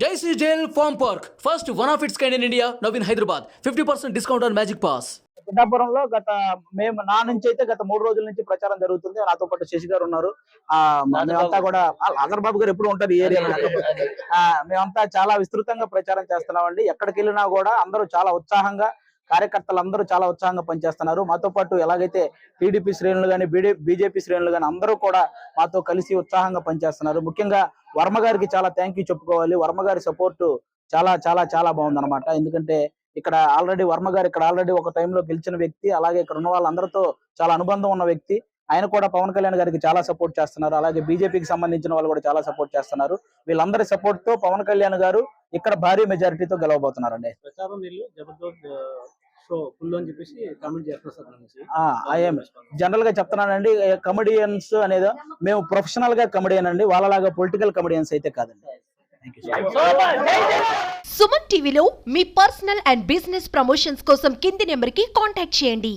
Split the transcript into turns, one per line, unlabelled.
Jai Sri Jail Farm Park, first one of its kind in India, now in Hyderabad. 50% discount on Magic Pass.
పిఠాపురంలో నా నుంచి అయితే గత 3 రోజుల నుంచి ప్రచారం జరుగుతుంది. నాతో పాటు శశి గారు ఉన్నారు. మేమంతా కూడా ఆంధ్రబాబు గారు ఎప్పుడు ఉంటారు ఈ ఏరియాలో. మేమంతా చాలా విస్తృతంగా ప్రచారం చేస్తున్నామండి. ఎక్కడికి వెళ్ళినా కూడా అందరూ చాలా ఉత్సాహంగా, కార్యకర్తలు అందరూ చాలా ఉత్సాహంగా పనిచేస్తున్నారు. మాతో పాటు ఎలాగైతే టీడీపీ శ్రేణులు కానీ బీజేపీ శ్రేణులు కానీ అందరూ కూడా మాతో కలిసి ఉత్సాహంగా పనిచేస్తున్నారు. ముఖ్యంగా వర్మ గారికి చాలా థ్యాంక్ యూ చెప్పుకోవాలి. వర్మ గారి సపోర్ట్ చాలా చాలా చాలా బాగుందన్నమాట. ఎందుకంటే ఇక్కడ ఆల్రెడీ వర్మ గారు ఇక్కడ ఆల్రెడీ ఒక టైంలో గెలిచిన వ్యక్తి, అలాగే ఇక్కడ ఉన్న వాళ్ళందరితో చాలా అనుబంధం ఉన్న వ్యక్తి. ఆయన కూడా పవన్ కళ్యాణ్ గారికి చాలా సపోర్ట్ చేస్తున్నారు. అలాగే బీజేపీకి సంబంధించిన వాళ్ళు కూడా చాలా సపోర్ట్ చేస్తున్నారు. వీళ్ళందరి సపోర్ట్ తో పవన్ కళ్యాణ్ గారు ఇక్కడ భారీ మెజారిటీతో గెలవబోతున్నారండి. జనరల్ గా చెప్తున్నానండి, కమెడియన్స్ అనేది మేము ప్రొఫెషనల్ గా కమెడియన్ అండి, వాళ్ళలాగా పొలిటికల్ కమెడియన్స్ అయితే కాదండి.
సుమన్ టీవీలో మీ పర్సనల్ అండ్ బిజినెస్ ప్రమోషన్స్ కోసం కింది నెంబర్ కి కాంటాక్ట్ చేయండి.